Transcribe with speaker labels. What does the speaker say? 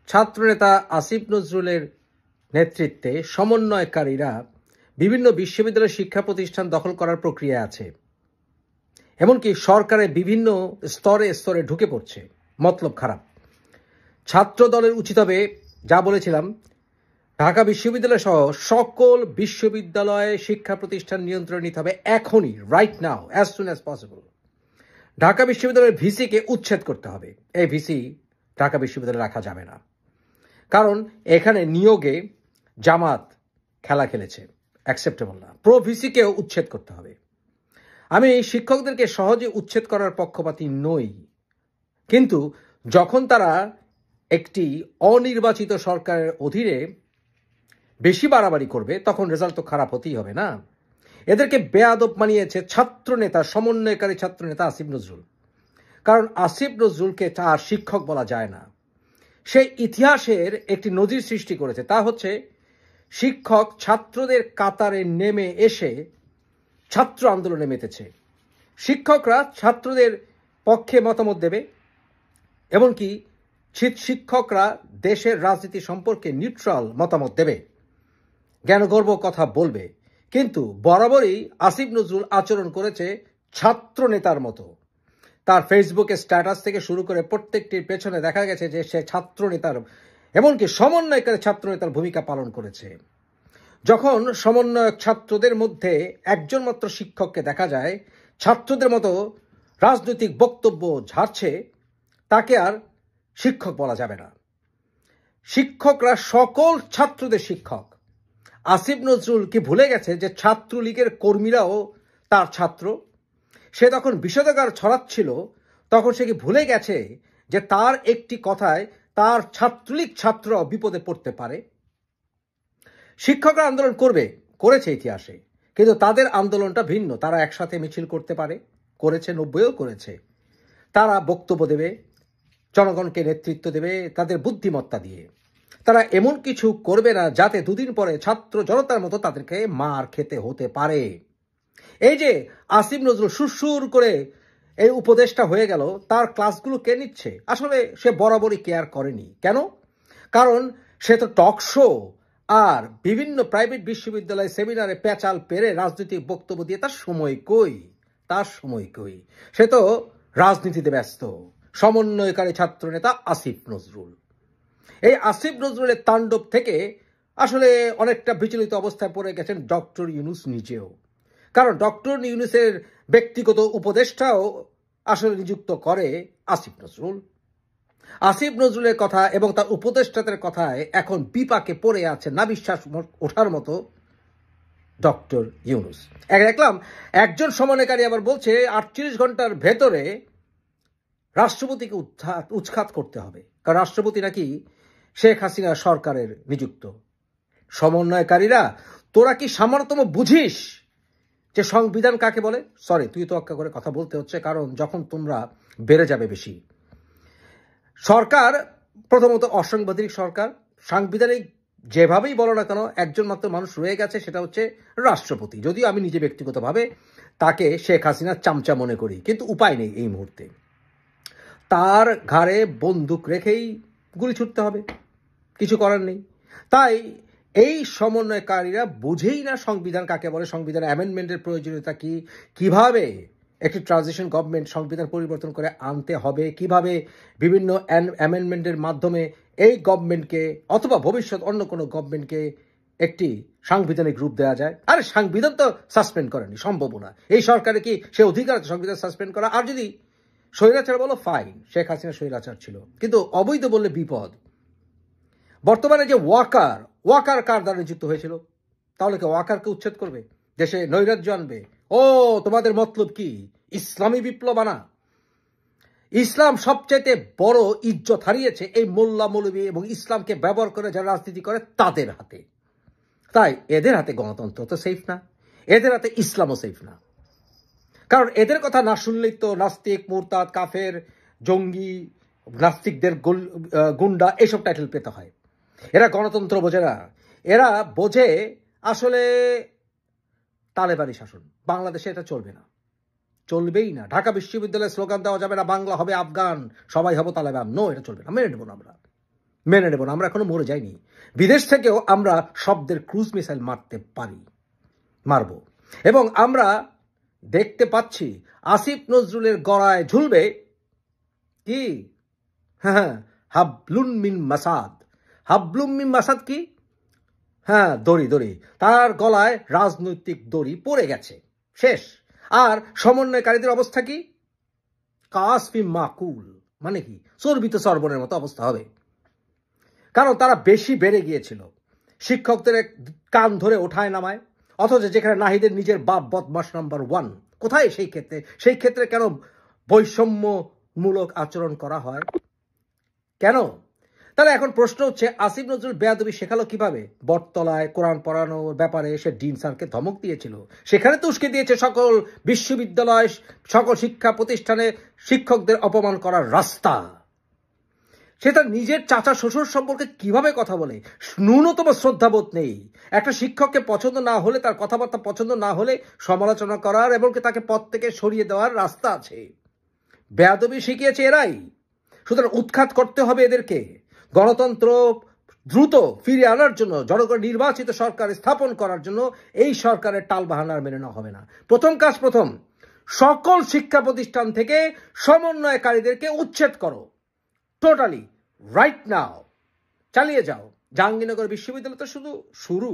Speaker 1: ছাত্রনেতা আসিফ নজরুলের নেতৃত্বে সমন্বয়কারীরা বিভিন্ন বিশ্ববিদ্যালয় শিক্ষা প্রতিষ্ঠান দখল করার প্রক্রিয়া আছে। এমনকি সরকারের বিভিন্ন স্তরে স্তরে ঢুকে পড়ছে। মতলব খারাপ। ছাত্র দলের উচিত হবে, যা বলেছিলাম, ঢাকা বিশ্ববিদ্যালয় সহ সকল বিশ্ববিদ্যালয়ে শিক্ষা প্রতিষ্ঠান নিয়ন্ত্রণ নিতে হবে এখনই, right now, as soon as possible. Dhaka বিশ্ববিদ্যালয়ের ভিসিকে উচ্ছেদ করতে হবে। এই ভিসি ঢাকা বিশ্ববিদ্যালয়ে রাখা যাবে না, কারণ এখানে নিয়োগে জামাত খেলা খেলেছে, অ্যাকসেপ্টেবল না। প্রো ভিসিকেও উচ্ছেদ করতে হবে। আমি শিক্ষকদেরকে সহজে উচ্ছেদ করার পক্ষপাতী নই, কিন্তু যখন তারা একটি অনির্বাচিত সরকারের অধীনে বেশি বাড়াবাড়ি করবে তখন রেজাল্ট তো খারাপ হতেই হবে না। এদেরকে বেয়াদব বানিয়েছে ছাত্রনেতা, সমন্বয়কারী ছাত্রনেতা আসিফ নজরুল। কারণ আসিফ নজরুলকে আর শিক্ষক বলা যায় না। সে ইতিহাসের একটি নজির সৃষ্টি করেছে, তা হচ্ছে শিক্ষক ছাত্রদের কাতারে নেমে এসে ছাত্র আন্দোলনে মেতেছে। শিক্ষকরা ছাত্রদের পক্ষে মতামত দেবে, এমনকি শিক্ষকরা দেশের রাজনীতি সম্পর্কে নিউট্রাল মতামত দেবে, জ্ঞানগর্ব কথা বলবে। কিন্তু বরাবরই আসিফ নজরুল আচরণ করেছে ছাত্র নেতার মতো। তার ফেসবুকে স্ট্যাটাস থেকে শুরু করে প্রত্যেকটির পেছনে দেখা গেছে যে সে ছাত্র নেতার, এমনকি সমন্বয়কারী ছাত্র নেতার ভূমিকা পালন করেছে। যখন সমন্বয়ক ছাত্রদের মধ্যে একজন মাত্র শিক্ষককে দেখা যায় ছাত্রদের মতো রাজনৈতিক বক্তব্য ঝাড়ছে, তাকে আর শিক্ষক বলা যাবে না। শিক্ষকরা সকল ছাত্রদের শিক্ষক। আসিফ নজরুল কি ভুলে গেছে যে ছাত্রলীগের কর্মীরাও তার ছাত্র? সে তখন বিষোদগার ছড়াচ্ছিল, তখন সে কি ভুলে গেছে যে তার একটি কথায় তার ছাত্রলীগ ছাত্ররাও বিপদে পড়তে পারে? শিক্ষকরা আন্দোলন করেছে ইতিহাসে, কিন্তু তাদের আন্দোলনটা ভিন্ন। তারা একসাথে মিছিল করতে পারে, করেছে, 90-এও করেছে। তারা বক্তব্য দেবে, জনগণকে নেতৃত্ব দেবে তাদের বুদ্ধিমত্তা দিয়ে। তারা এমন কিছু করবে না যাতে দুদিন পরে ছাত্র জনতার মতো তাদেরকে মার খেতে হতে পারে। এই যে আসিফ নজরুল সুরসুর করে এই উপদেশটা হয়ে গেল, তার ক্লাসগুলো কে নিচ্ছে? আসলে সে বরাবরই কেয়ার করেনি। কেন? কারণ সে তো টক শো আর বিভিন্ন প্রাইভেট বিশ্ববিদ্যালয় সেমিনারে পেঁচাল পেরে রাজনৈতিক বক্তব্য দিয়ে তার সময় কই? সে তো রাজনীতিতে ব্যস্ত। সমন্বয়কারী ছাত্রনেতা আসিফ নজরুল। এই আসিফ নজরুলের তাণ্ডব থেকে আসলে অনেকটা বিচলিত অবস্থায় পড়ে গেছেন ডক্টর ইউনূস নিজেও। কারণ ডক্টর ইউনূসের ব্যক্তিগত উপদেষ্টাও আসলে নিযুক্ত করে আসিফ নজরুল। আসিফ নজরুলের কথা এবং তার উপদেষ্টাদের কথায় এখন বিপাকে পড়ে আছে না বিশ্বাস ওঠার মতো ডক্টর ইউনূস। দেখলাম একজন সমন্বয়কারী আবার বলছে 48 ঘন্টার ভেতরে রাষ্ট্রপতিকে উৎখাত করতে হবে, কারণ রাষ্ট্রপতি নাকি শেখ হাসিনা সরকারের নিযুক্ত। সমন্বয়কারীরা, তোরা কি সামান্যতম বুঝিস যে সংবিধান কাকে বলে? সরি, তুই তো অক্কা করে কথা বলতে হচ্ছে, কারণ যখন তোমরা বেড়ে যাবে বেশি। সরকার প্রথমত অসাংবিধানিক সরকার। সাংবিধানিক যেভাবেই বলো না কেন, একজন মাত্র মানুষ রয়ে গেছে, সেটা হচ্ছে রাষ্ট্রপতি। যদিও আমি নিজে ব্যক্তিগতভাবে তাকে শেখ হাসিনার চামচা মনে করি, কিন্তু উপায় নেই এই মুহূর্তে। তার ঘাড়ে বন্দুক রেখেই গুলি ছুটতে হবে, কিছু করার নেই। তাই এই সমন্বয়কারীরা বুঝেই না সংবিধান কাকে বলে, সংবিধান অ্যামেন্ডমেন্টের প্রয়োজনীয়তা কি, কিভাবে একটি ট্রানজিশন গভর্নমেন্ট সংবিধান পরিবর্তন করে আনতে হবে, কিভাবে বিভিন্ন অ্যামেন্ডমেন্টের মাধ্যমে এই গভর্নমেন্টকে অথবা ভবিষ্যৎ অন্য কোনো গভর্নমেন্টকে একটি সাংবিধানিক রূপ দেওয়া যায়। আরে সংবিধান তো সাসপেন্ড করেনি, সম্ভব না। এই সরকারে কি সে অধিকার আছে সংবিধান সাসপেন্ড করা? আর যদি স্বৈরাচার বলো, ফাইন, শেখ হাসিনা স্বৈরাচার ছিল, কিন্তু অবৈধ বললে বিপদ। বর্তমানে যে ওয়াকার কার দ্বারা নিযুক্ত হয়েছিল? তাহলে কি ওয়াকারকে উচ্ছেদ করবে, দেশে নৈরাজ্য আনবে? ও, তোমাদের মতলব কি ইসলামী বিপ্লব আনা? ইসলাম সবচেয়ে বড় ইজ্জত হারিয়েছে এই মোল্লা মৌলবী এবং ইসলামকে ব্যবহার করে যারা রাজনীতি করে তাদের হাতে। তাই এদের হাতে গণতন্ত্র তো সেফ না, এদের হাতে ইসলামও সেফ না। কারণ এদের কথা না শুনলেই তো নাস্তিক, মুরতাদ, কাফের, জঙ্গি, নাস্তিকদের গুন্ডা এইসব টাইটেল পেতে হয়। এরা গণতন্ত্র বোঝে না, এরা বোঝে আসলে তালেবানি শাসন। বাংলাদেশে এটা চলবে না, চলবেই না। ঢাকা বিশ্ববিদ্যালয়ে স্লোগান দেওয়া যাবে না বাংলা হবে আফগান, সবাই হবো তালেবান। নো, এটা চলবে না, মেনে নেব না আমরা। মেনে নেব না, আমরা এখনো মরে যাইনি। বিদেশ থেকেও আমরা শব্দের ক্রুজ মিসাইল মারব। এবং আমরা দেখতে পাচ্ছি আসিফ নজরুলের গলায় ঝুলবে কি, হ্যাঁ, হাবলুন মিন মাসাদ। হাবলুন মিন মাসাদ কি? হ্যাঁ, দড়ি। তার গলায় রাজনৈতিক দড়ি পড়ে গেছে, শেষ। আর সমন্বয়কারীদের অবস্থা কি? কাসফি মাকুল, মানে কি চর্বিত চর্বণের মতো অবস্থা হবে। কারণ তারা বেশি বেড়ে গিয়েছিল, শিক্ষকদের কান ধরে ওঠায় নামায়, অথচ যেখানে নাহিদের নিজের বাপ বদমাস নাম্বার 1, কোথায় সেই ক্ষেত্রে কেন বৈষম্যমূলক আচরণ করা হয়? কেন? তাহলে এখন প্রশ্ন হচ্ছে, আসিফ নজরুল বেয়াদবি শেখালো কিভাবে? বটতলায় কোরআন পড়ানোর ব্যাপারে সে ডিন স্যারকে ধমক দিয়েছিল, সেখানে তো উস্কে দিয়েছে সকল বিশ্ববিদ্যালয়, সকল শিক্ষা প্রতিষ্ঠানে শিক্ষকদের অপমান করার রাস্তা। সে তার নিজের চাচা শ্বশুর সম্পর্কে কিভাবে কথা বলে, ন্যূনতম শ্রদ্ধাবোধ নেই। একটা শিক্ষককে পছন্দ না হলে, তার কথাবার্তা পছন্দ না হলে সমালোচনা করার এবং তাকে পদ থেকে সরিয়ে দেওয়ার রাস্তা আছে। বেয়াদবি শিখিয়েছে এরাই, সুতরাং উৎখাত করতে হবে এদেরকে। গণতন্ত্র দ্রুত ফিরিয়ে আনার জন্য, জনগণ নির্বাচিত সরকার স্থাপন করার জন্য এই সরকারের টালবাহানার মেনে নেওয়া হবে না। প্রথম কাজ, সকল শিক্ষা প্রতিষ্ঠান থেকে সমন্বয়কারীদেরকে উচ্ছেদ করো, টোটালি, রাইট নাও চালিয়ে যাও। জাহাঙ্গীরনগর বিশ্ববিদ্যালয় তো শুধু শুরু।